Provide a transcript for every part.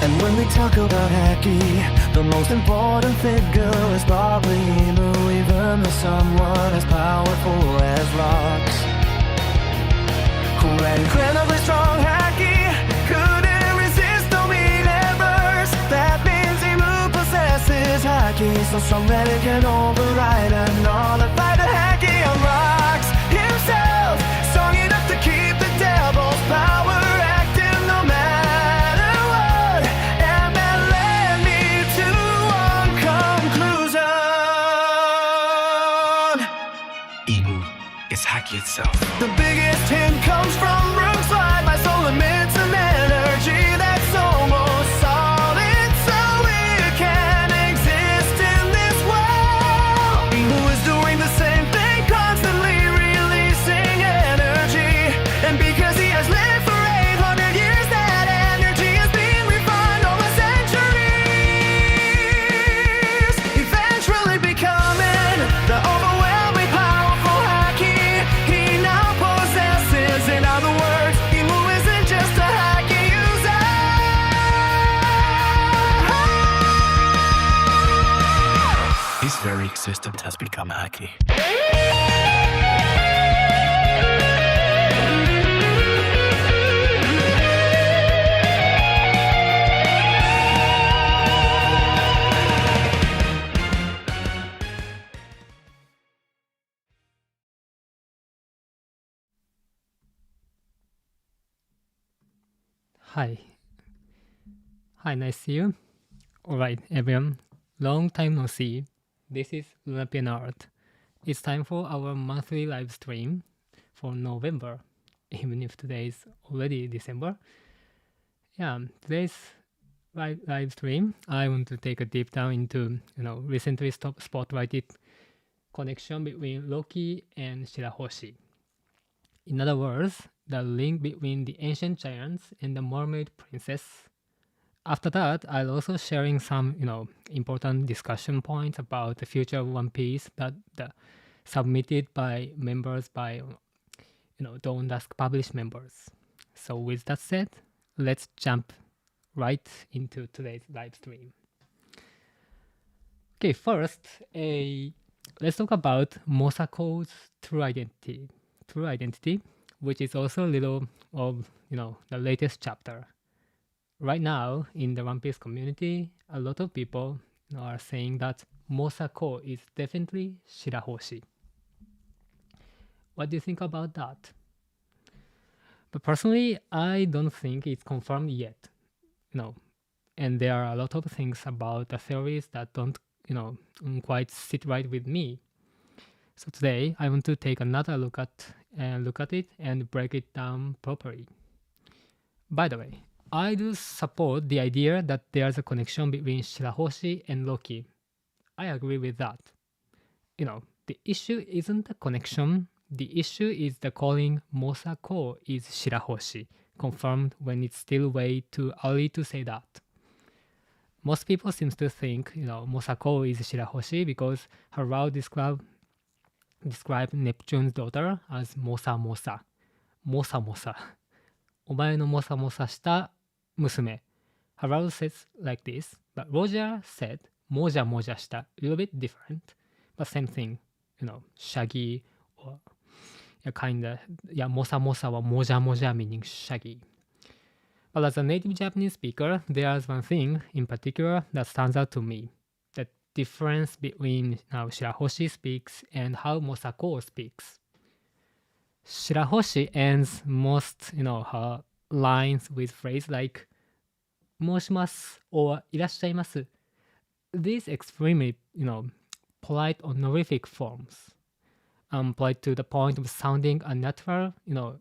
And when we talk about Haki, the most important figure is probably Inu, even though someone as powerful as rocks. Who had incredibly strong Haki, couldn't resist the universe. That means Inu possesses Haki, so strong that it can override and nullify the Haki on rocks. Himself, strong enough to keep the devil's power active no matter what. And that led me to one conclusion. Inu is Haki itself. The biggest hint comes from Rook's life. My soul emits an energy that's almost solid, so it can exist in this world. Inu is doing the same thing, constantly releasing energy. And because he has lived for 800 years, that energy has been refined over centuries, eventually becoming the overwhelming powerful Haki he now possesses. In other words, Inu isn't just a Haki user. His very existence has become Haki. Hi. Hi, nice to see you. Alright, everyone. Long time no see. This is LunaPienArt. It's time for our monthly live stream for November, even if today is already December. Yeah, today's live stream, I want to take a deep dive into, recently spotlighted connection between Loki and Shirahoshi. In other words, the link between the ancient giants and the mermaid princess. After that, I'll also sharing some, important discussion points about the future of One Piece that submitted by members by, Dusk published members. So with that said, let's jump right into today's live stream. Okay, first, let's talk about Mosako's true identity, which is also a little of, the latest chapter. Right now, in the One Piece community, a lot of people are saying that Mosako is definitely Shirahoshi. What do you think about that? But personally, I don't think it's confirmed yet. And there are a lot of things about the theories that don't, quite sit right with me. So today, I want to take another look at it and break it down properly. By the way, I do support the idea that there's a connection between Shirahoshi and Loki. I agree with that. The issue isn't the connection. The issue is the calling Mosako is Shirahoshi, confirmed when it's still way too early to say that. Most people seem to think, Mosako is Shirahoshi because her route described Neptune's daughter as Mosa Mosa. Mosa Mosa. お前のモサモサした娘. Harold says like this, but Roger said moja moja shita. A little bit different, but same thing. Shaggy or mosa mosa wa moja moja meaning shaggy. But as a native Japanese speaker, there's one thing in particular that stands out to me. The difference between how Shirahoshi speaks and how Mosako speaks. Shirahoshi ends most, her lines with phrase like moshimasu or irashaimasu. These extremely, polite honorific forms. Polite to the point of sounding unnatural,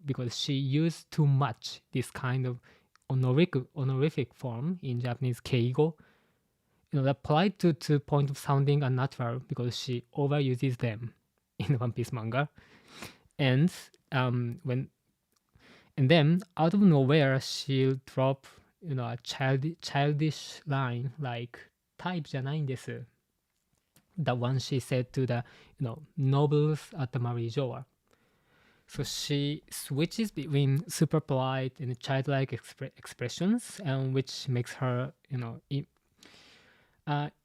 because she used too much this kind of honorific form in Japanese keigo. The polite to point of sounding unnatural because she overuses them in One Piece manga. And then out of nowhere she'll drop a childish line like type じゃないんです the one she said to the nobles at the Marijoa. So she switches between super polite and childlike expressions, and which makes her,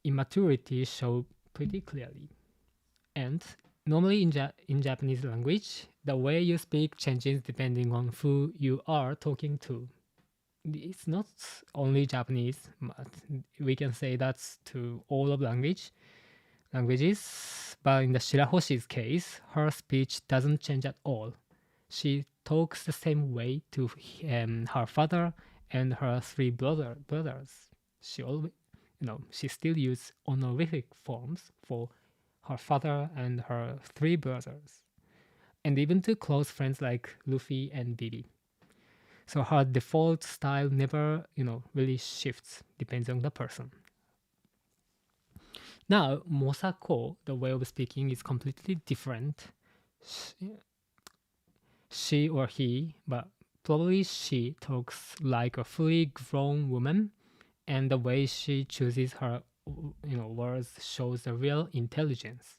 immaturity show pretty clearly. And normally in Japanese language, the way you speak changes depending on who you are talking to. It's not only Japanese, but we can say that's to all of languages. But in the Shirahoshi's case, her speech doesn't change at all. She talks the same way to her father and her three brothers. She always, she still uses honorific forms for her father and her three brothers, and even to close friends like Luffy and Bibi. So her default style never, really shifts, depends on the person. Now, Mosako, the way of speaking is completely different. She or he, but probably she talks like a fully grown woman, and the way she chooses her, words shows a real intelligence.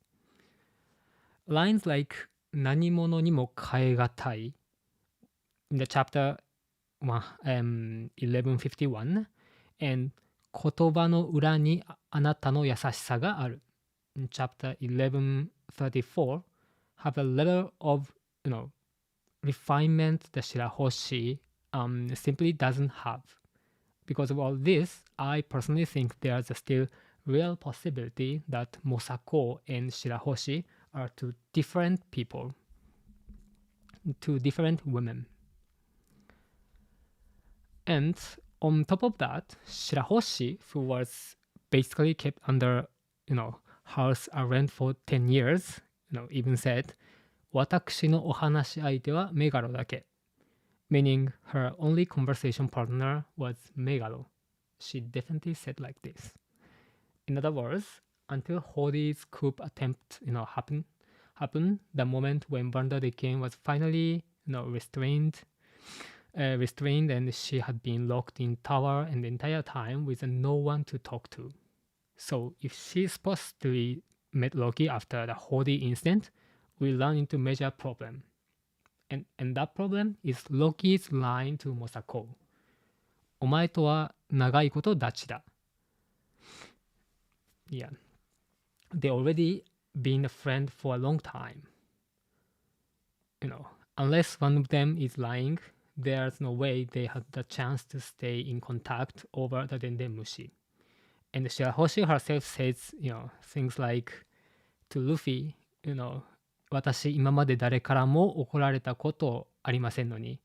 Lines like 何者にも代え難い in the chapter 1151 and 言葉の裏にあなたの優しさがある in chapter 1134 have a level of, refinement the Shirahoshi simply doesn't have. Because of all this, I personally think there's a still real possibility that Mosako and Shirahoshi are two different people, two different women. And on top of that, Shirahoshi, who was basically kept under, house arrest for 10 years, even said, 私のお話し相手はメガロだけ. Meaning her only conversation partner was Megalo. She definitely said like this. In other words, until Hodi's coup attempt, happened, the moment when Banda de Ken was finally, restrained, and she had been locked in tower and the entire time with no one to talk to. So if she supposedly met Loki after the Hodi incident, we run into major problem. And that problem is Loki's line to Mosako. お前とは長いことダチだ. Yeah. They already been a friend for a long time. Unless one of them is lying, there's no way they had the chance to stay in contact over the Dendemushi. And Shirahoshi herself says, things like to Luffy, 私今まで誰からも怒られたことありませんのに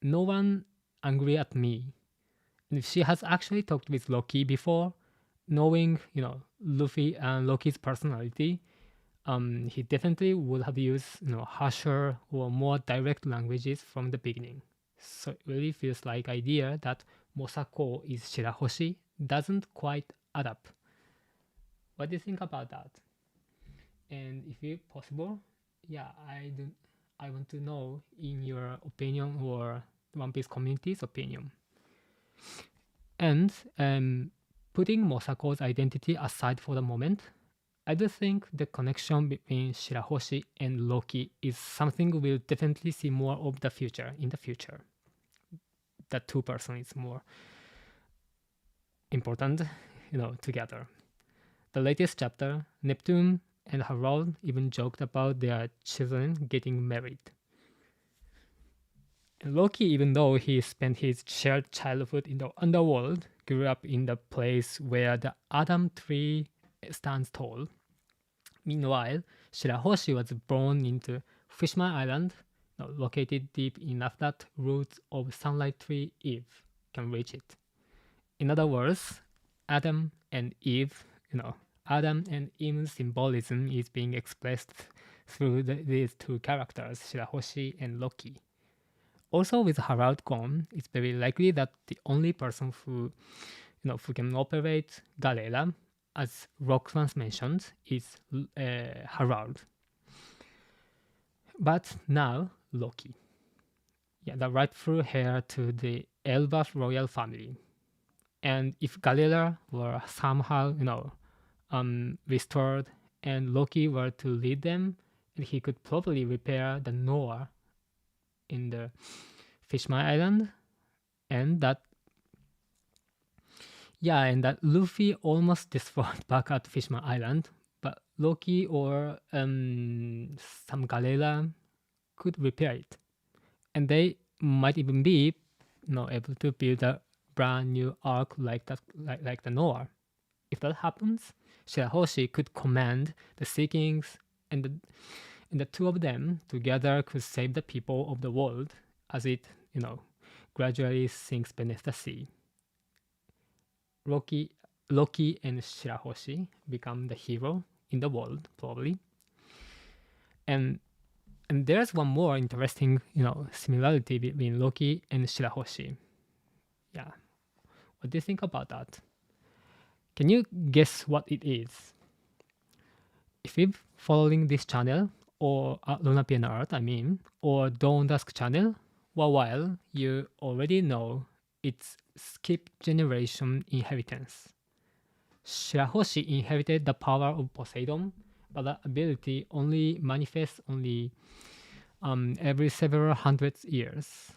No one angry at me. And she has actually talked with Loki before, knowing, Luffy and Loki's personality. He definitely would have used, harsher or more direct languages from the beginning. So it really feels like idea that Mosako is Shirahoshi doesn't quite add up. What do you think about that? And if it's possible, I want to know in your opinion or One Piece community's opinion. And putting Mosako's identity aside for the moment, I do think the connection between Shirahoshi and Loki is something we'll definitely see more of in the future. The two persons is more important, together. The latest chapter, Neptune and Harold even joked about their children getting married. Loki, even though he spent his shared childhood in the underworld, grew up in the place where the Adam tree stands tall. Meanwhile, Shirahoshi was born into Fishman Island, located deep enough that roots of Sunlight Tree Eve can reach it. In other words, Adam and Eve's symbolism is being expressed through these two characters, Shirahoshi and Loki. Also, with Harold gone, it's very likely that the only person who can operate Galera, as Roxanne mentioned, is Harold. But now, Loki. The rightful heir to the Elbaf royal family. And if Galera were somehow, restored and Loki were to lead them and he could probably repair the Noah in the Fishman Island, and that Luffy almost destroyed back at Fishman Island, but Loki or some Galera could repair it, and they might even be able to build a brand new arc like that, like the Noah. If that happens, Shirahoshi could command the Sea Kings, and the two of them together could save the people of the world as it, gradually sinks beneath the sea. Loki and Shirahoshi become the hero in the world, probably. And there's one more interesting, similarity between Loki and Shirahoshi. Yeah. What do you think about that? Can you guess what it is? If you're following this channel, or LunaPienArt, or Dawn Dusk channel, for a while, you already know it's skip generation inheritance. Shirahoshi inherited the power of Poseidon, but that ability only manifests every several hundred years.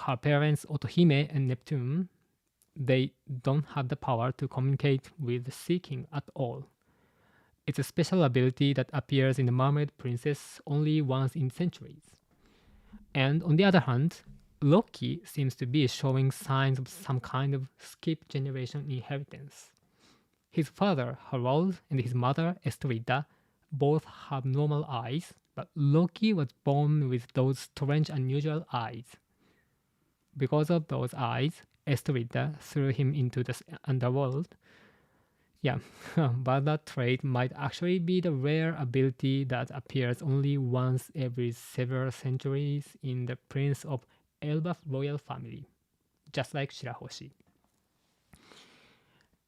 Her parents, Otohime and Neptune, they don't have the power to communicate with the Sea King at all. It's a special ability that appears in the Mermaid Princess only once in centuries. And on the other hand, Loki seems to be showing signs of some kind of skip generation inheritance. His father, Harold, and his mother, Estrida, both have normal eyes, but Loki was born with those strange, unusual eyes. Because of those eyes, Estrida threw him into the underworld. Yeah, but that trait might actually be the rare ability that appears only once every several centuries in the Prince of Elbaf royal family, just like Shirahoshi.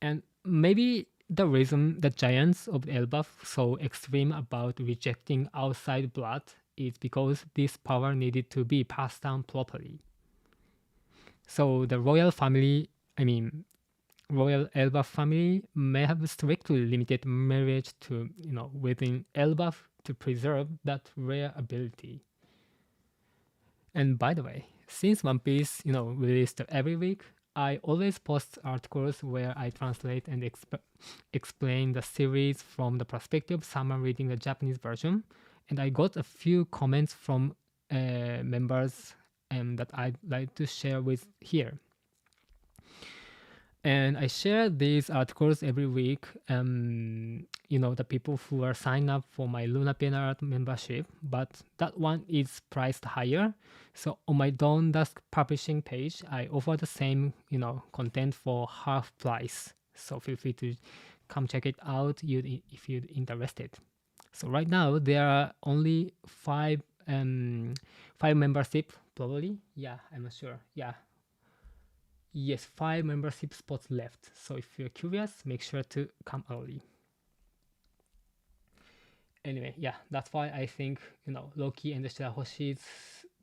And maybe the reason the giants of Elbaf so extreme about rejecting outside blood is because this power needed to be passed down properly. So the royal family, royal Elbaf family may have strictly limited marriage to, within Elbaf to preserve that rare ability. And by the way, since One Piece, released every week, I always post articles where I translate and explain the series from the perspective of someone reading the Japanese version. And I got a few comments from members that I'd like to share with here. And I share these articles every week. The people who are signed up for my LunaPienArt membership, but that one is priced higher. So on my Dawn Dusk publishing page, I offer the same, content for half price. So feel free to come check it out if you're interested. So right now there are only five membership probably. Yeah, I'm not sure. Yeah. Yes, 5 membership spots left. So if you're curious, make sure to come early. Anyway, yeah, that's why I think, Loki and the Shirahoshi's,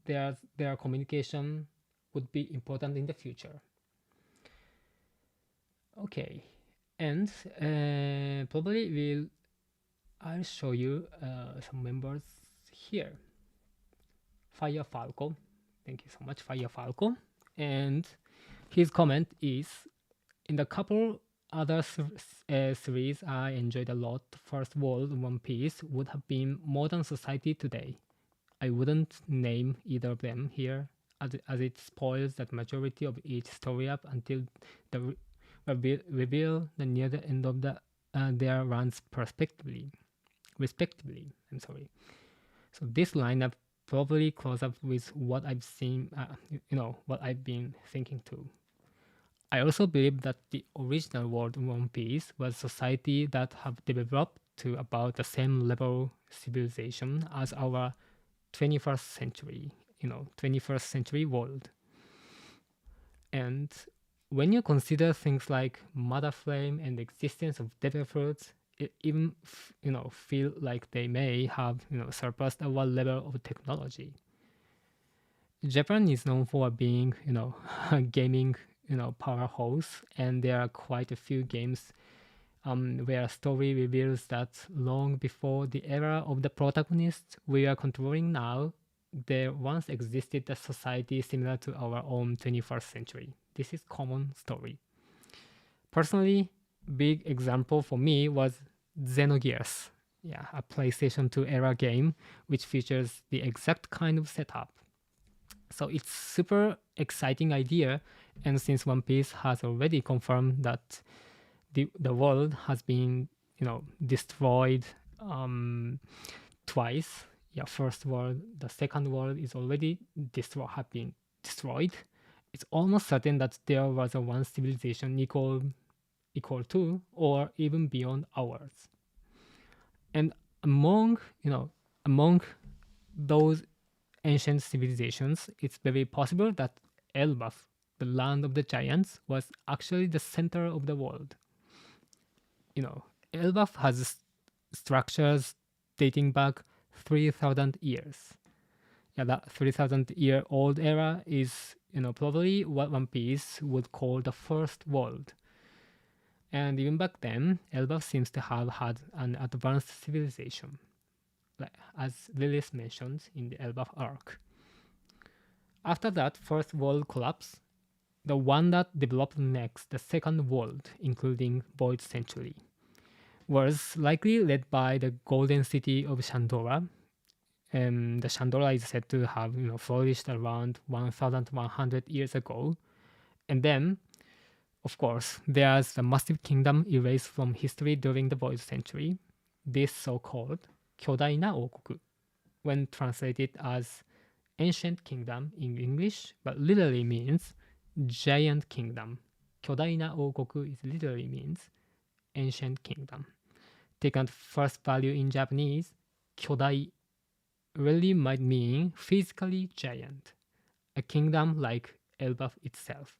their communication would be important in the future. Okay, and probably I'll show you some members here. Fire Falco, thank you so much, Fire Falco. And his comment is, in the couple other series I enjoyed a lot, First World One Piece would have been Modern Society Today. I wouldn't name either of them here, as it spoils the majority of each story up until the reveal near the end of their runs respectively. So this lineup probably close up with what I've seen, what I've been thinking too. I also believe that the original world One Piece was a society that have developed to about the same level civilization as our 21st century, 21st century world. And when you consider things like mother flame and the existence of devil fruits, it even feel like they may have surpassed our level of technology. Japan is known for being gaming powerhouse, and there are quite a few games where story reveals that long before the era of the protagonist we are controlling now, there once existed a society similar to our own 21st century. This is common story. Personally, big example for me was Xenogears, a PlayStation 2 era game which features the exact kind of setup. So it's super exciting idea, and since One Piece has already confirmed that the world has been destroyed twice. First world, the second world is already have been destroyed. It's almost certain that there was a one civilization equal to or even beyond ours. And among those ancient civilizations, it's very possible that Elbaf, the land of the giants, was actually the center of the world. Elbaf has structures dating back 3,000 years. That 3,000-year-old era is, probably what One Piece would call the first world. And even back then, Elbaf seems to have had an advanced civilization, as Lilith mentioned in the Elbaf arc. After that first world collapse, the one that developed next, the second world, including Void Century, was likely led by the golden city of Shandora. The Shandora is said to have flourished around 1,100 years ago. And then, of course, there's the massive kingdom erased from history during the Void Century. This so-called Kyodai na Okoku, when translated as ancient kingdom in English, but literally means giant kingdom. Kyodai na Okoku is literally means ancient kingdom. Taken at first value in Japanese, Kyodai really might mean physically giant, a kingdom like Elbaf itself.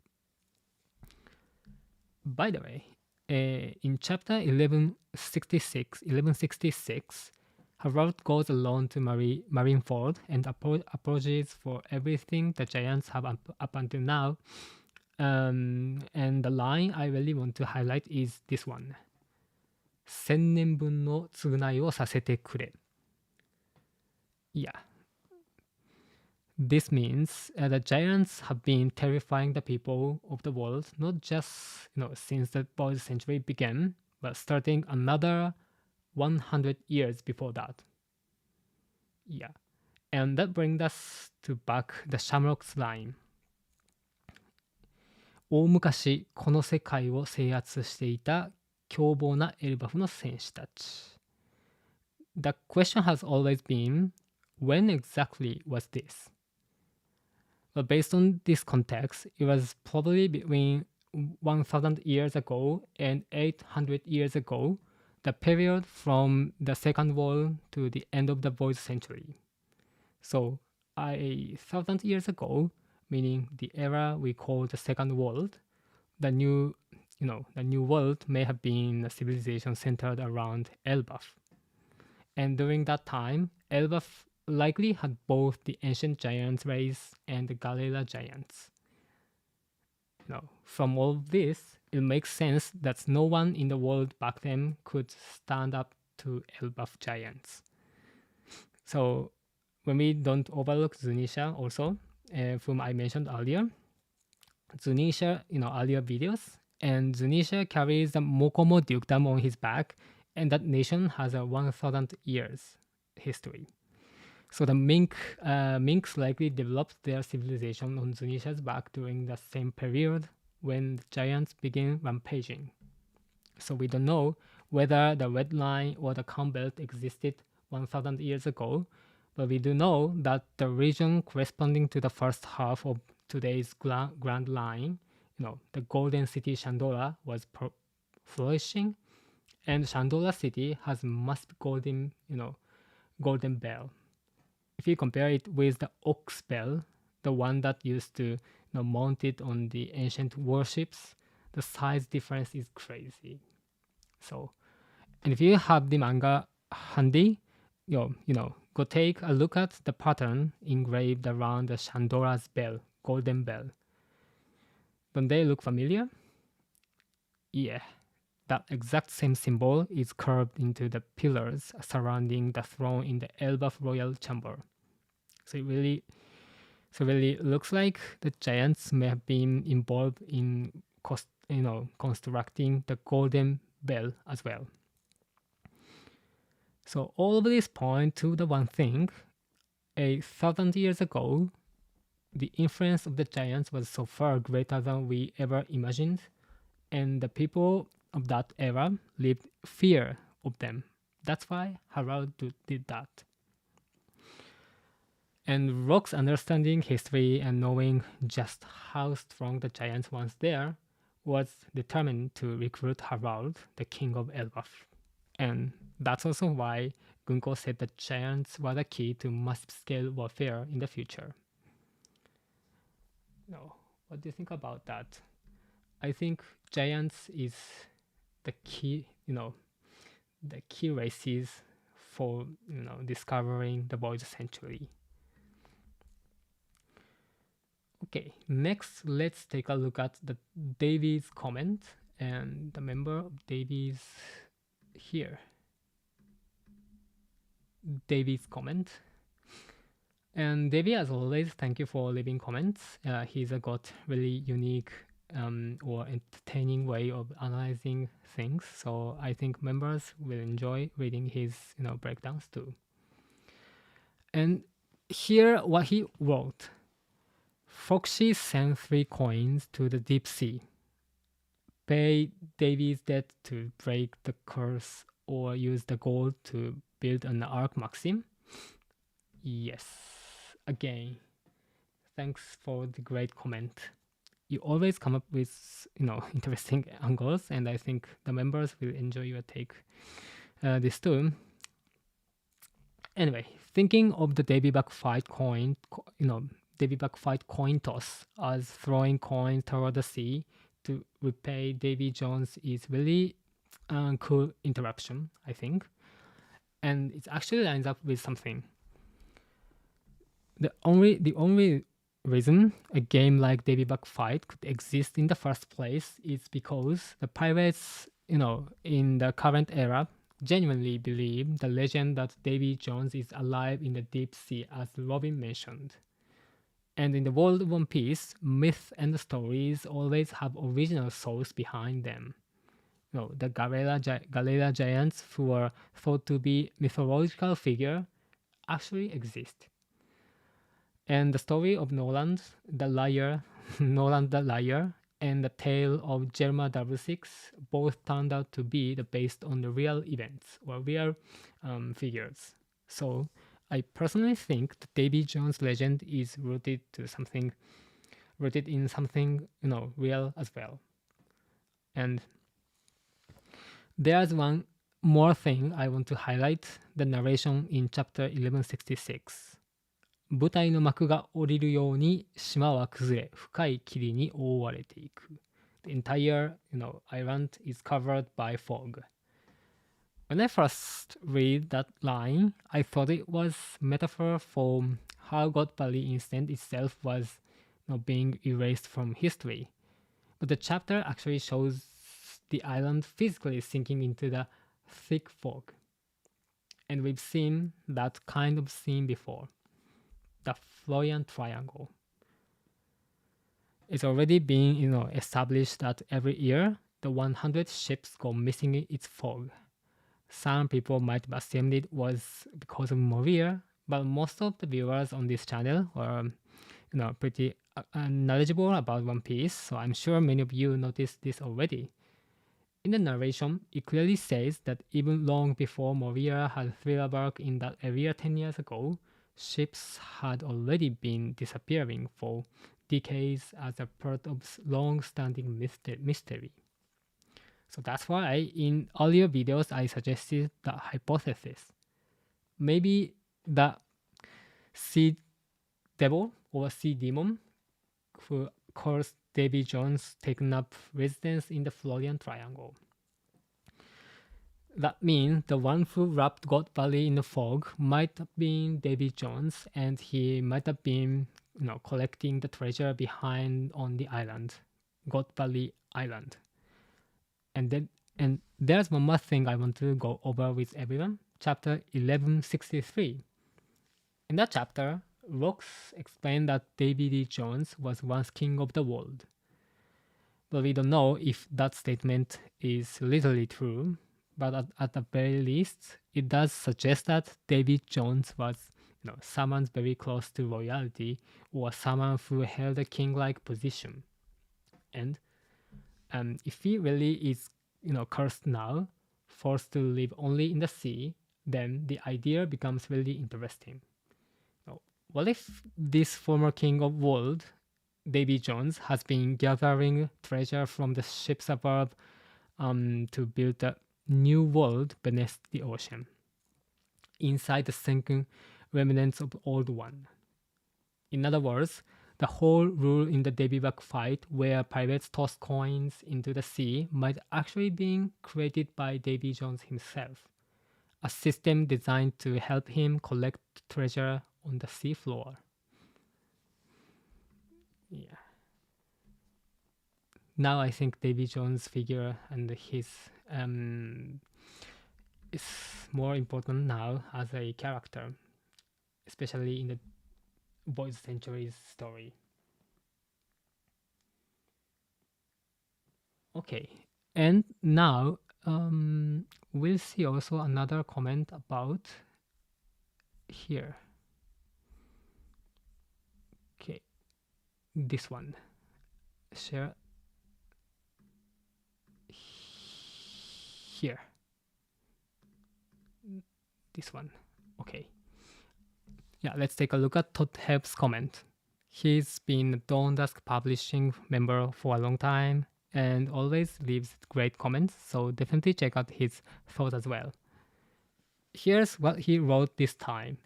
By the way, in chapter 1166, Harold goes alone to Marineford and apologies for everything the giants have up until now. And the line I really want to highlight is this one. 1000年分の償いをさせてくれ. This means the giants have been terrifying the people of the world, not just since the Void Century began, but starting another 100 years before that. And that brings us to back the Shamrock's line. 大昔この世界を制圧していた凶暴なエルバフの戦士たち. The question has always been, when exactly was this? But based on this context, it was probably between 1,000 years ago and 800 years ago, the period from the Second World to the end of the Void Century. So 1,000 years ago, meaning the era we call the Second World, the new world may have been a civilization centered around Elbaf. And during that time, Elbaf likely had both the ancient giants race and the Galera giants. From all of this, it makes sense that no one in the world back then could stand up to Elbaf giants. So when we don't overlook Zunisha also, whom I mentioned earlier, Zunisha, earlier videos, and Zunisha carries the Mokomo dukedom on his back, and that nation has a 1,000 years history. So the Minks likely developed their civilization on Zunisha's back during the same period when the giants began rampaging. So we don't know whether the Red Line or the Calm Belt existed 1,000 years ago, but we do know that the region corresponding to the first half of today's Grand Line, the Golden City Shandora, was flourishing, and Shandora City has massive golden bell. If you compare it with the Ox Bell, the one that used to mount it on the ancient warships, the size difference is crazy. So, and if you have the manga handy, go take a look at the pattern engraved around the Shandora's bell, golden bell. Don't they look familiar? Yeah, that exact same symbol is carved into the pillars surrounding the throne in the Elbaf royal chamber. So it really looks like the giants may have been involved in constructing the golden bell as well. So all of this point to the one thing: 1,000 years ago, the influence of the giants was so far greater than we ever imagined, and the people of that era lived fear of them. That's why Harald did that. And Rock's understanding history and knowing just how strong the giants once there was determined to recruit Harald, the king of Elbaf. And that's also why Gunko said that giants were the key to massive scale warfare in the future. Now, what do you think about that? I think giants is the key, the key races for discovering the void century. Okay, next let's take a look at the Davy's comment, and the member of Davy's here. Davy's comment. And Davy, as always, thank you for leaving comments. He's got really unique or entertaining way of analyzing things, so I think members will enjoy reading his breakdowns too. And here what he wrote: Foxy sent 3 coins to the deep sea. Pay Davy's debt to break the curse, or use the gold to build an Arc Maxim. Yes, again, thanks for the great comment. You always come up with interesting angles, and I think the members will enjoy your take this too. Anyway, thinking of the Davy Back fight coin, Davy Back fight coin toss as throwing coins toward the sea to repay Davy Jones is really cool interruption, I think. And it actually lines up with something. The only reason a game like Davy Back Fight could exist in the first place is because the pirates, in the current era, genuinely believe the legend that Davy Jones is alive in the deep sea, as Robin mentioned. And in the world of One Piece, myth and stories always have original source behind them. The Galera giants, who are thought to be mythological figure, actually exist. And the story of Noland the Liar, and the tale of Jelma 66 both turned out to be based on the real events or real figures. So I personally think the Davy Jones legend is rooted in something real as well. And there's one more thing I want to highlight: the narration in chapter 1166. 舞台の幕が降りるように島は崩れ、深い霧に覆われていく。The entire, island is covered by fog. When I first read that line, I thought it was metaphor for how God Valley incident itself was being erased from history. But the chapter actually shows the island physically sinking into the thick fog. And we've seen that kind of scene before. The Florian Triangle. It's already been established that every year the 100 ships go missing in its fog. Some people might have assumed it was because of Moria, but most of the viewers on this channel were pretty knowledgeable about One Piece, so I'm sure many of you noticed this already. In the narration, it clearly says that even long before Moria had thriller bark in that area 10 years ago, ships had already been disappearing for decades as a part of long-standing mystery. So that's why in earlier videos I suggested the hypothesis. Maybe the sea devil or sea demon who caused Davy Jones taken up residence in the Florian Triangle. That means the one who wrapped God Valley in the fog might have been Davy Jones, and he might have been, collecting the treasure behind on the island, God Valley Island. And then And there's one more thing I want to go over with everyone. Chapter 1163. In that chapter, Rocks explained that Davy Jones was once king of the world. But we don't know if that statement is literally true, but at the very least, it does suggest that Davy Jones was someone very close to royalty or someone who held a king-like position. And if he really is cursed now, forced to live only in the sea, then the idea becomes really interesting. Now, what if this former king of world, Davy Jones, has been gathering treasure from the ships above to build a new world beneath the ocean, inside the sinking remnants of the old one? In other words, the whole rule in the Davy Buck fight where pirates toss coins into the sea might actually be created by Davy Jones himself, a system designed to help him collect treasure on the seafloor. Yeah. Now I think Davy Jones' figure and his is more important now as a character, especially in the Boys Century's story. Okay, and now we'll see also another comment about here. Okay, this one. Share here. This one. Okay. Yeah, let's take a look at Todd Heup's comment. He's been Dusk Publishing member for a long time and always leaves great comments, so definitely check out his thoughts as well. Here's what he wrote this time.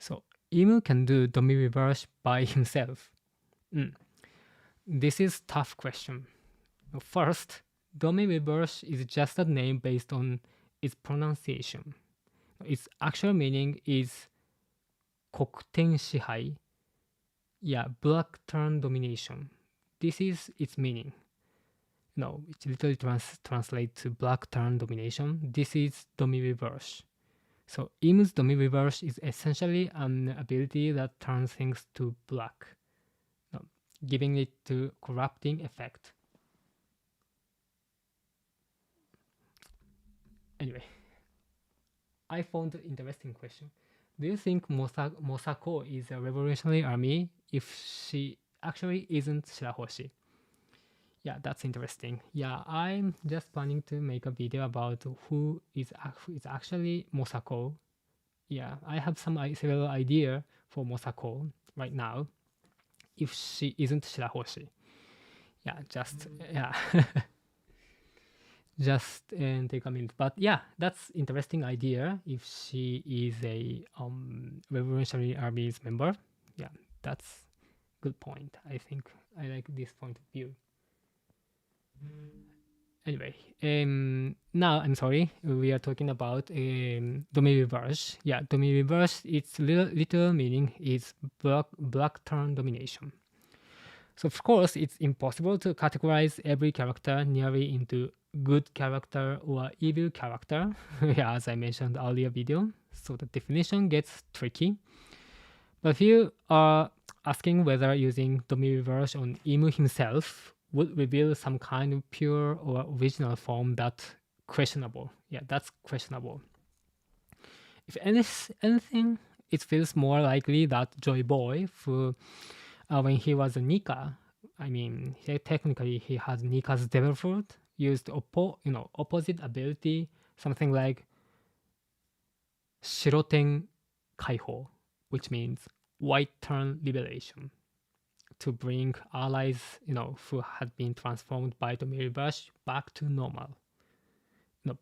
So, Imu can do Domi reverse by himself. This is tough question. First, Domi reverse is just a name based on its pronunciation. Its actual meaning is Kokten Shihai. Yeah, black turn domination. This is its meaning. No, it literally translates to black turn domination. This is Domi reverse. So Imu's Domi reverse is essentially an ability that turns things to black, giving it to corrupting effect. Anyway, I found an interesting question. Do you think Mosako is a revolutionary army if she actually isn't Shirahoshi? Yeah, that's interesting. Yeah, I'm just planning to make a video about who is actually Mosako. Yeah, I have several idea for Mosako right now if she isn't Shirahoshi. Yeah, just take a minute. But yeah, that's interesting idea if she is a Revolutionary Army's member. Yeah, that's good point. I think I like this point of view. Anyway, now I'm sorry, we are talking about Domi reverse. Yeah, Domi reverse, its literal meaning is black turn domination. So of course, it's impossible to categorize every character nearly into good character or evil character, yeah, as I mentioned earlier video. So the definition gets tricky. But if you are asking whether using Domi reverse on Imu himself would reveal some kind of pure or original form, that's questionable. Yeah, that's questionable. If anything, it feels more likely that Joy Boy, who when he was a Nika, I mean, technically he has Nika's Devil Fruit, used opposite ability, something like Shiroten Kaiho, which means white turn liberation, to bring allies, who had been transformed by the reverse back to normal,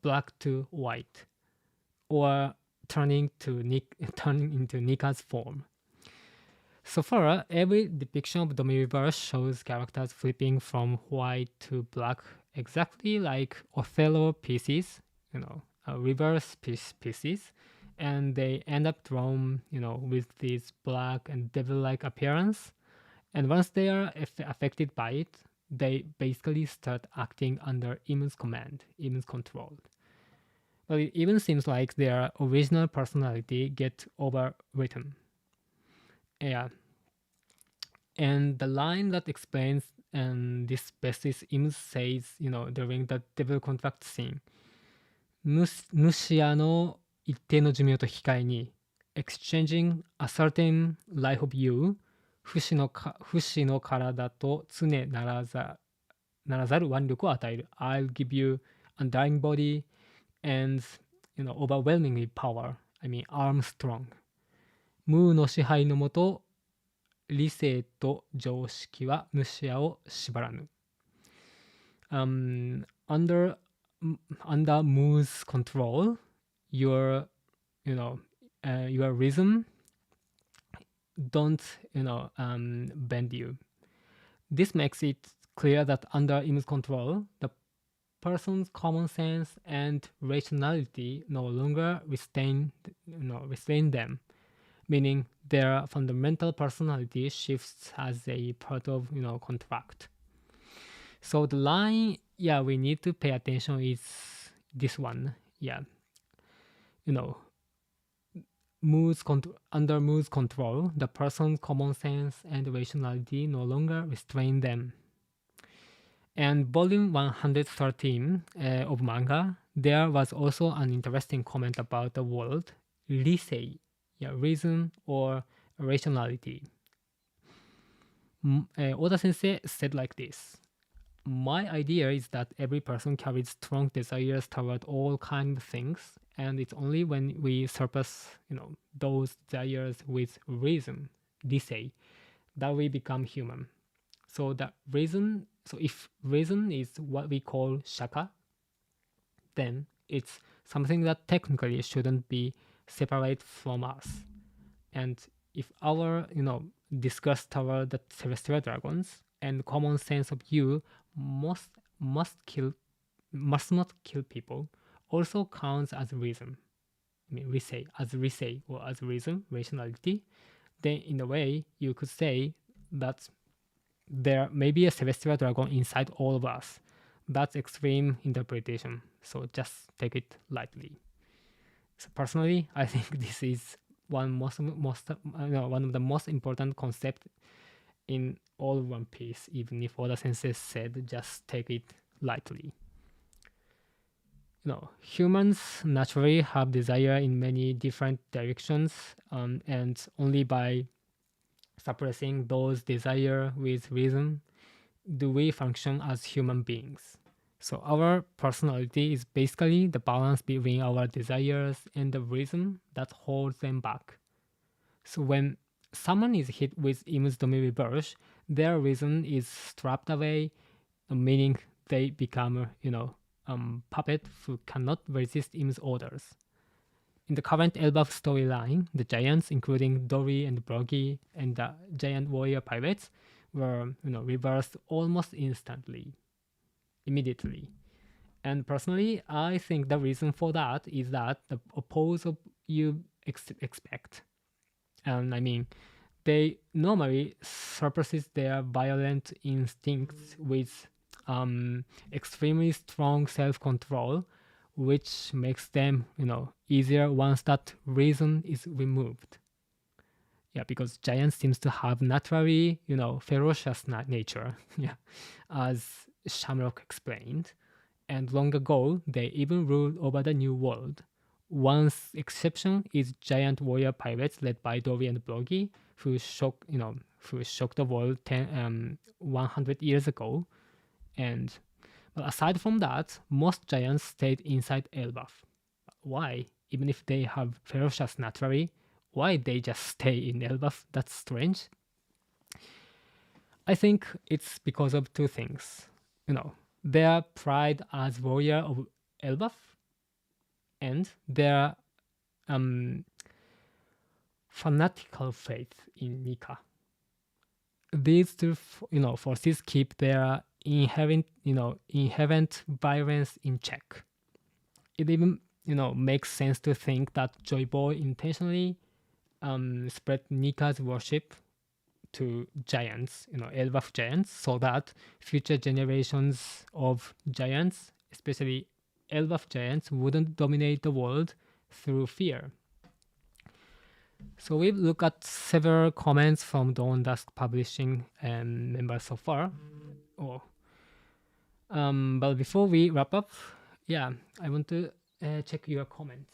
black to white, or turning into Nika's form. So far, every depiction of the reverse shows characters flipping from white to black, exactly like Othello pieces, reverse pieces, and they end up drawn, with this black and devil-like appearance. And once they are affected by it, they basically start acting under Im's command, Im's control. But it even seems like their original personality get overwritten. Yeah. And the line that explains this best is Im says, during the devil contract scene. 主の一定の寿命と引き換えに exchanging a certain life of you 不死の体と常ならざる腕力を与える I'll give you undying body and overwhelmingly power I mean arm strong ムーの支配のもと理性と常識は主を縛らぬ、under Moo's control, your rhythm don't bend you. This makes it clear that under Im's control, the person's common sense and rationality no longer restrain them, meaning their fundamental personality shifts as a part of contract. So the line, we need to pay attention is this one. Under Moo's control, the person's common sense and rationality no longer restrain them. And volume 113 of manga, there was also an interesting comment about the word risei, reason or rationality. Oda Sensei said like this. My idea is that every person carries strong desires toward all kinds of things, and it's only when we surpass, those desires with reason, risei, that we become human. So if reason is what we call shaka, then it's something that technically shouldn't be separate from us. And if our, disgust toward the celestial dragons and common sense of you must not kill people also counts as reason. I mean risei or as reason, rationality, then in a way you could say that there may be a celestial dragon inside all of us. That's extreme interpretation, so just take it lightly. So personally, I think this is one of the most important concepts in all One Piece, even if Oda Sensei said just take it lightly. Humans naturally have desire in many different directions, and only by suppressing those desire with reason do we function as human beings. So our personality is basically the balance between our desires and the reason that holds them back. So when someone is hit with Im's Domi reverse, their reason is stripped away, meaning they become, puppet who cannot resist Im's orders. In the current Elbaf storyline, the giants, including Dory and Brogy and the giant warrior pirates, were, reversed almost immediately. And personally, I think the reason for that is that the opposite you expect. And I mean, they normally suppresses their violent instincts with extremely strong self-control, which makes them, easier once that reason is removed. Because giants seems to have naturally, ferocious nature, as Shamrock explained. And long ago, they even ruled over the New World. One exception is giant warrior pirates led by Dory and Brogy, who shocked the world 100 years ago. And but aside from that, most giants stayed inside Elbaf. Why? Even if they have ferocious naturally, why they just stay in Elbaf? That's strange. I think it's because of two things. Their pride as warrior of Elbaf and their fanatical faith in Nika. These two, forces keep their inherent violence in check. It even, makes sense to think that Joy Boy intentionally spread Nika's worship to giants, elbaf giants, so that future generations of giants, especially elbaf giants, wouldn't dominate the world through fear. So we've looked at several comments from Dawn Dusk Publishing members so far. But before we wrap up, I want to check your comments.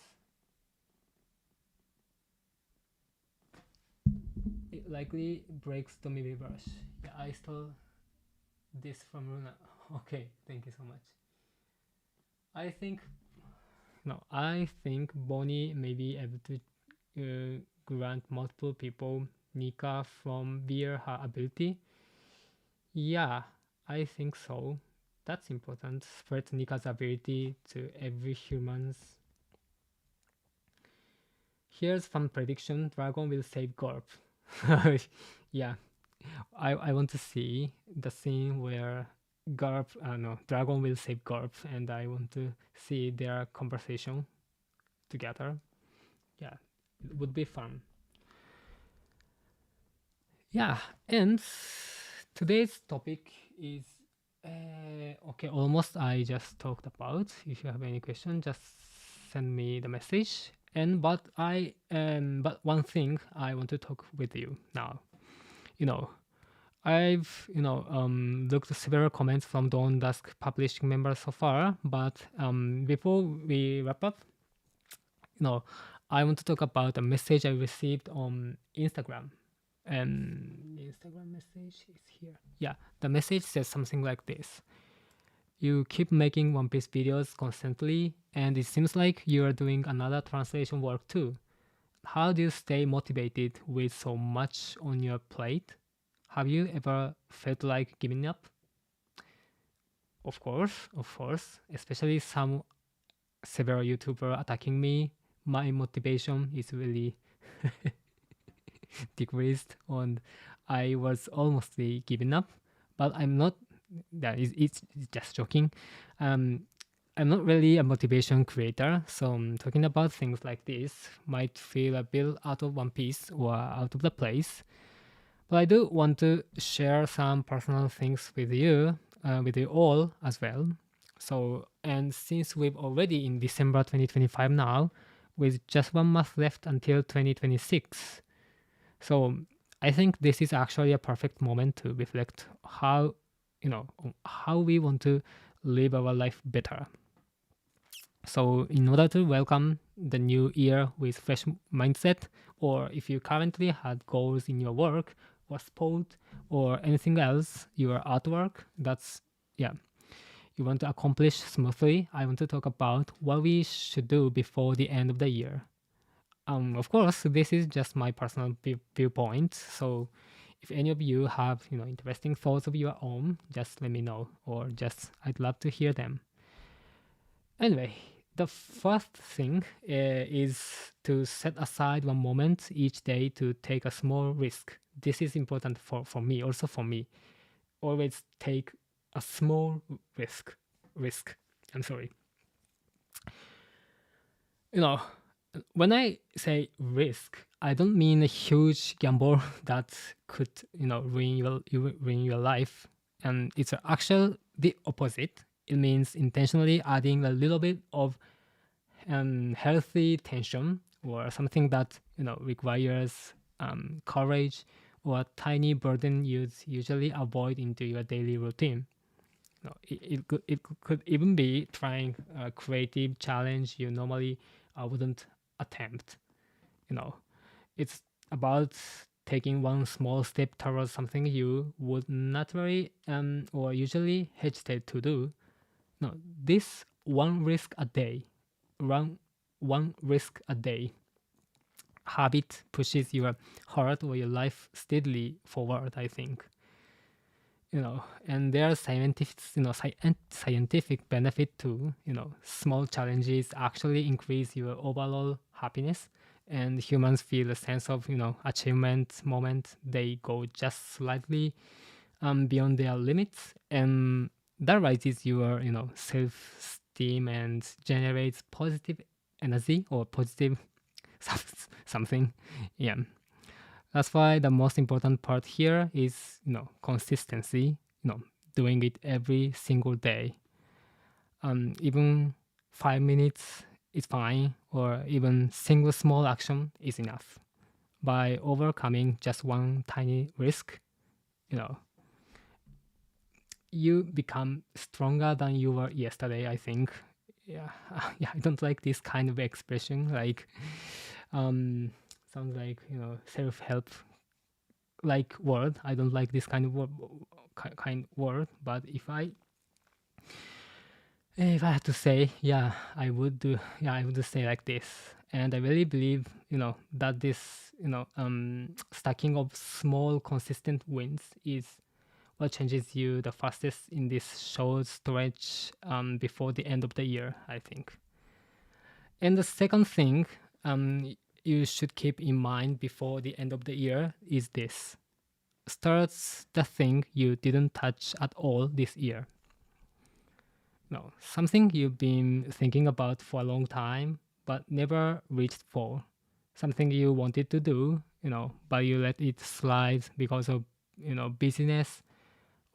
It likely breaks the Mibi brush. Yeah, I stole this from Luna. Okay, thank you so much. I think Bonnie may be able to grant multiple people Nika from via her ability. Yeah, I think so. That's important. Spread Nika's ability to every humans. Here's fun prediction. Dragon will save Gorp. Yeah. I want to see the scene where Dragon will save Gorp, and I want to see their conversation together. Yeah, it would be fun. Yeah, and today's topic is almost I just talked about. If you have any question, just send me the message. But one thing I want to talk with you now. I've looked at several comments from Dawn Dusk Publishing members so far, but before we wrap up, I want to talk about a message I received on Instagram. And the Instagram message is here. Yeah, the message says something like this: you keep making One Piece videos constantly, and it seems like you are doing another translation work too. How do you stay motivated with so much on your plate? Have you ever felt like giving up? Of course, especially some several YouTubers attacking me. My motivation is really decreased, and I was almost giving up. But I'm not. It's just joking. I'm not really a motivation creator, so talking about things like this might feel a bit out of One Piece or out of the place. But I do want to share some personal things with you all as well. So, and since we've already in December 2025 now, with just 1 month left until 2026, so I think this is actually a perfect moment to reflect how we want to live our life better. So in order to welcome the new year with fresh mindset, or if you currently had goals in your work or sport or anything else, your artwork, you want to accomplish smoothly, I want to talk about what we should do before the end of the year. Of course, this is just my personal viewpoint. So if any of you have interesting thoughts of your own, just let me know, or just I'd love to hear them. Anyway, the first thing is to set aside 1 moment each day to take a small risk. This is important for me, also for me. Always take a small risk. I'm sorry. When I say risk, I don't mean a huge gamble that could, ruin your life. And it's actually the opposite. It means intentionally adding a little bit of healthy tension, or something that requires courage, or a tiny burden you'd usually avoid into your daily routine. It could even be trying a creative challenge you normally wouldn't attempt. It's about taking one small step towards something you would naturally or usually hesitate to do. This one risk a day habit pushes your heart or your life steadily forward, I think. And there's scientific benefit too. Small challenges actually increase your overall happiness, and humans feel a sense of achievement moment they go just slightly beyond their limits, and that raises your self-esteem and generates positive energy or positive something. Yeah, That's why the most important part here is, consistency, doing it every single day. Even 5 minutes is fine, or even single small action is enough. By overcoming just one tiny risk, you know, you become stronger than you were yesterday, I think. Yeah, yeah, I don't like this kind of expression. Like, sounds like self-help like word. I don't like this kind of word. But if I had to say, yeah, I would do. Yeah, I would say like this. And I really believe, that this, stacking of small, consistent wins is what changes you the fastest in this short stretch before the end of the year, I think. And the second thing you should keep in mind before the end of the year is this. Starts the thing you didn't touch at all this year. No, something you've been thinking about for a long time but never reached for. Something you wanted to do, but you let it slide because of, busyness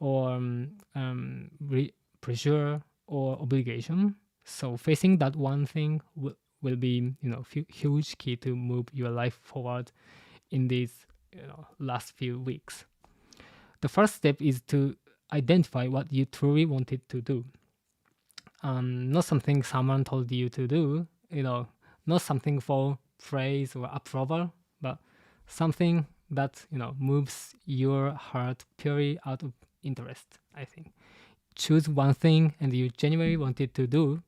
or pressure or obligation. So facing that one thing will be, huge key to move your life forward in these, last few weeks. The first step is to identify what you truly wanted to do. Not something someone told you to do, not something for praise or approval, but something that, moves your heart purely out of interest, I think. Choose one thing and you genuinely wanted to do,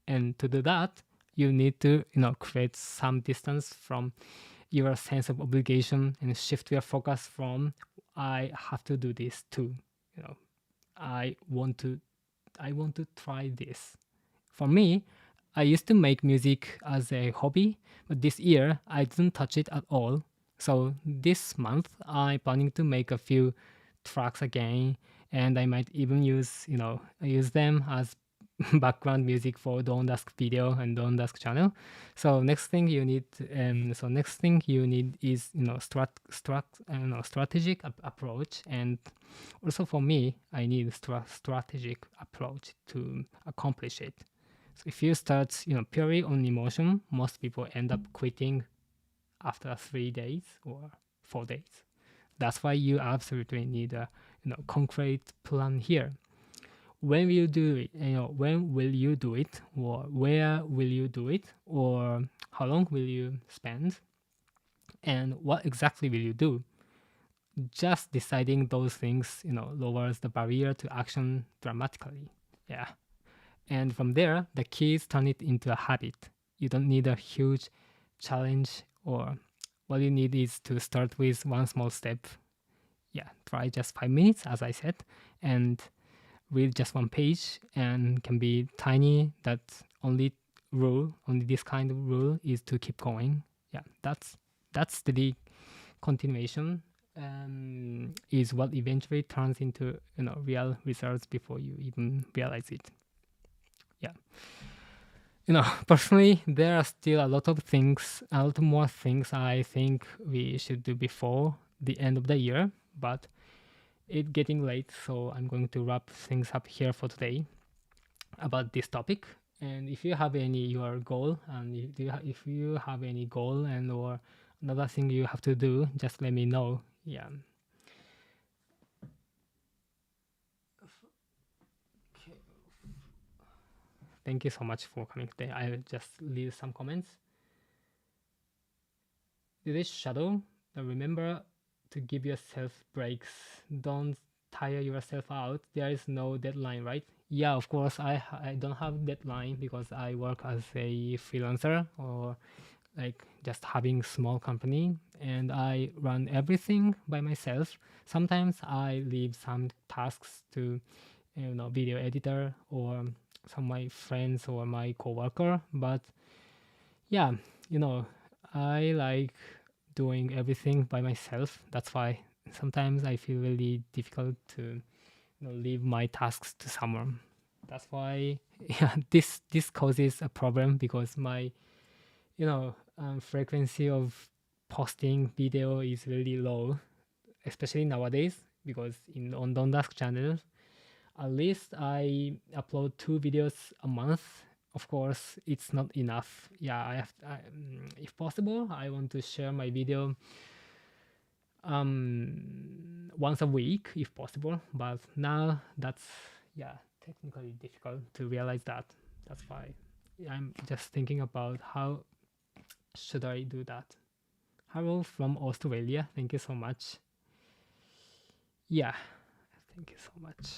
and to do that, you need to, create some distance from your sense of obligation and shift your focus from I have to do this too. I want to try this. For me, I used to make music as a hobby, but this year I didn't touch it at all. So this month I'm planning to make a few tracks again, and I might even use them as background music for Dawn Dusk video and Dawn Dusk channel. So next thing you need is strategic approach, and also for me I need strategic approach to accomplish it. So if you start purely on emotion, most people end up quitting after 3 days or 4 days. That's why you absolutely need a concrete plan here. When will you do it? When will you do it, or where will you do it, or how long will you spend, and what exactly will you do? Just deciding those things, lowers the barrier to action dramatically. Yeah. And from there, the key is turn it into a habit. You don't need a huge challenge, or what you need is to start with one small step. Yeah, try just 5 minutes, as I said, and read just one page, and can be tiny. That only this kind of rule is to keep going. Yeah, that's steady continuation is what eventually turns into real results before you even realize it. Yeah. Personally, there are still a lot more things I think we should do before the end of the year, but it's getting late, so I'm going to wrap things up here for today about this topic. And if you have your goal, and if you have any goal and or another thing you have to do, just let me know. Yeah. Thank you so much for coming today. I'll just leave some comments. Today's shadow, remember to give yourself breaks. Don't tire yourself out. There is no deadline, right? Yeah, of course, I don't have deadline because I work as a freelancer, or like just having small company, and I run everything by myself. Sometimes I leave some tasks to video editor or some of my friends or my coworker, but yeah, I like doing everything by myself. That's why sometimes I feel really difficult to leave my tasks to someone. That's why this causes a problem, because my frequency of posting video is really low, especially nowadays, because on Don Dusk channel, at least I upload 2 videos a month. Of course, it's not enough. Yeah, if possible, I want to share my video once a week if possible. But now that's technically difficult to realize that. That's why I'm just thinking about how should I do that. Hello from Australia. Thank you so much. Yeah, thank you so much.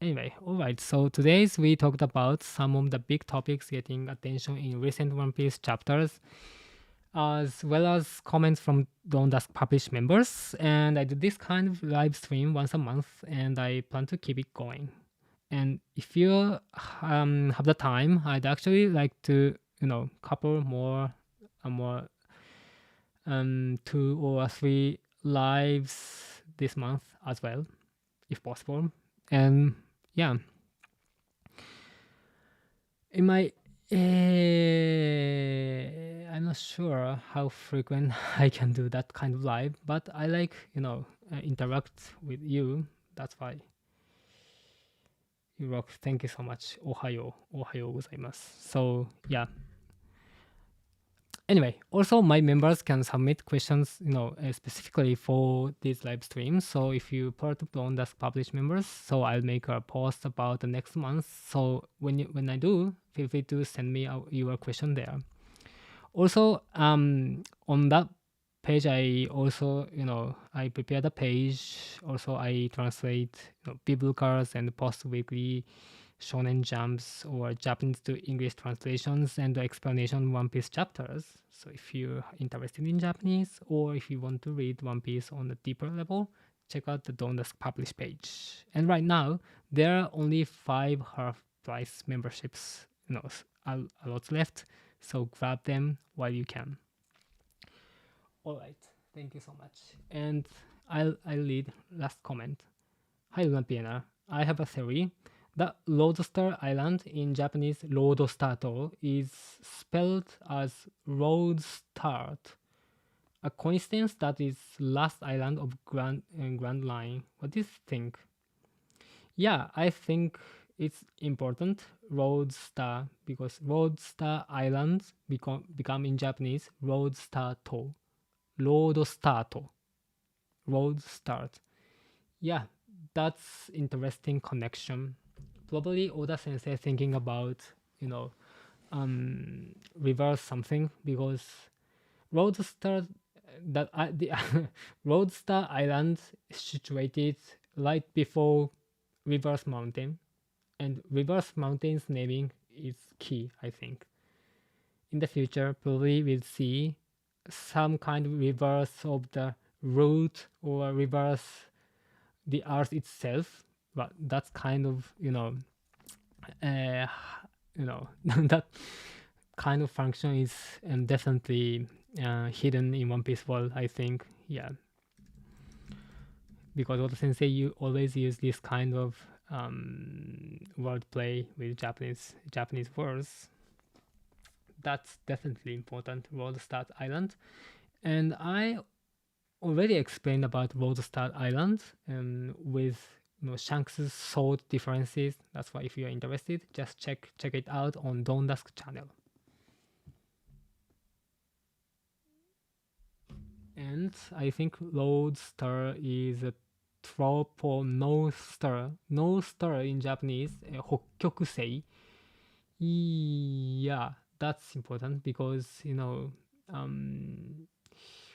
Anyway, alright, so today's we talked about some of the big topics getting attention in recent One Piece chapters, as well as comments from Don Dusk published members. And I do this kind of live stream once a month, and I plan to keep it going. And if you have the time, I'd actually like to, couple more 2 or 3 lives this month as well, if possible. And yeah, in my I'm not sure how frequent I can do that kind of live, but I like interact with you. That's why. You rock. Thank you so much. Ohayo gozaimasu. So yeah. Anyway, also my members can submit questions, specifically for these live streams. So if you part of the On Dusk published members, so I'll make a post about the next month. So when I do, feel free to send me your question there. Also, on that page, I also, I prepare the page. Also, I translate biblicals and post weekly Shonen Jumps or Japanese to English translations and the explanation One Piece chapters. So if you're interested in Japanese or if you want to read One Piece on a deeper level, check out the Don Dusk published page. And right now, there are only 5 half-price memberships, a lot left. So grab them while you can. All right, thank you so much. And I'll read last comment. Hi, LunaPienArt. I have a theory. The Lodestar Island, in Japanese Lodestato, is spelled as Roadstart. A coincidence that is last island of Grand Line. What do you think? Yeah, I think it's important, Roadstar, because Roadstar Island become in Japanese Roadstato. Roadstato. Roadstart. Yeah, that's interesting connection. Probably Oda Sensei thinking about, reverse something, because Roadstar, the Roadstar Island is situated right before Reverse Mountain, and Reverse Mountain's naming is key, I think. In the future, probably we'll see some kind of reverse of the route or reverse the earth itself, but that's kind of that kind of function is definitely hidden in One Piece world, I think. Yeah, because Oda Sensei you always use this kind of wordplay with Japanese words. That's definitely important. Roadstar Island, and I already explained about Roadstar Island with Shanks' sword differences. That's why if you are interested, just check it out on Don Dusk channel. And I think Lodestar is a trope or North Star. North Star in Japanese, Hokkyokusei. Yeah, that's important because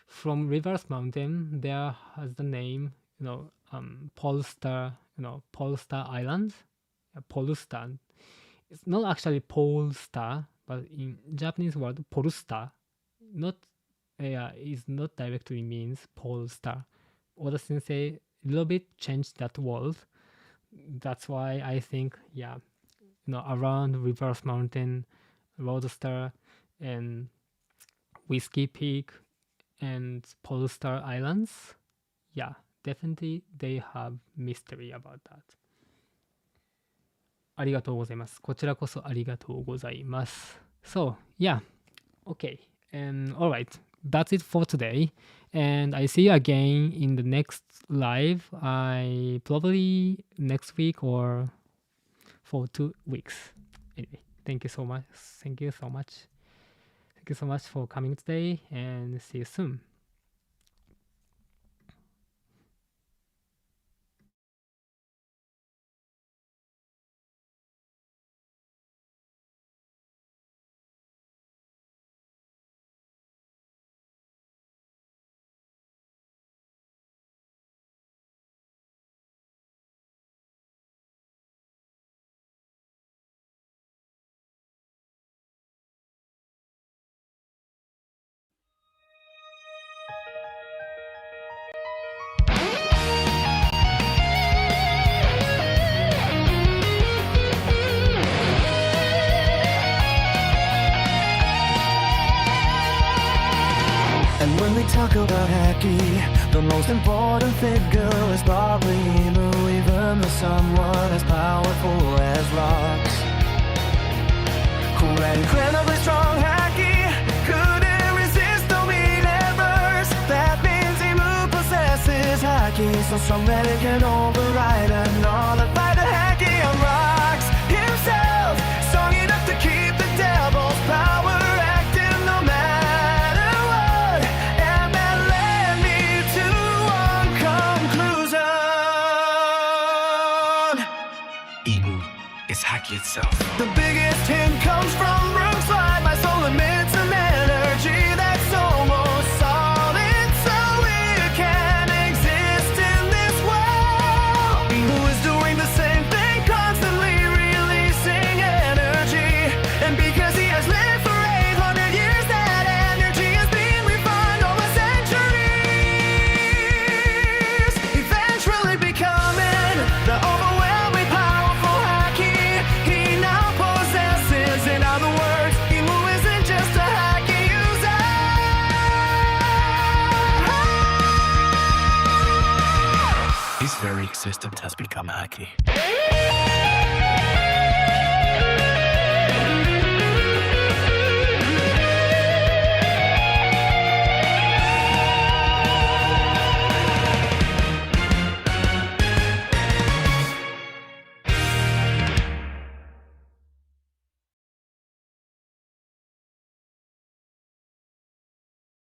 from Reverse Mountain there has the name Polestar, Polestar Island, Polestar. It's not actually Polestar, but in Japanese word Polestar, is not directly means Polestar. Oda Sensei a little bit changed that word. That's why I think around Reverse Mountain, Roadstar, and Whiskey Peak and Polestar Islands, definitely they have mystery about that. ありがとうございます。こちらこそありがとうございます。So, yeah, okay. Alright, that's it for today. And I see you again in the next live. I probably next week or for 2 weeks. Anyway, thank you so much. Thank you so much. Thank you so much for coming today, and see you soon. And when we talk about Haki, the most important figure is probably Emu, even though someone as powerful as rocks. Cool and incredibly strong Haki couldn't resist the universe. That means Emu possesses Haki, so strong that it can override and nullify the Haki on rocks himself. Strong enough to keep the devil's power active no matter what. And that led me to one conclusion. Emu is Haki itself. The biggest hint comes from Rook's slide. My soul emits an energy that's almost solid, so it can exist in this world. Who is doing the same thing, constantly releasing energy. And because he has lived for 800 years, that energy has been refined over centuries, eventually becoming the overwhelming powerful Haki he now possesses. In other words, Emu isn't just a Haki user. His very existence has become Haki.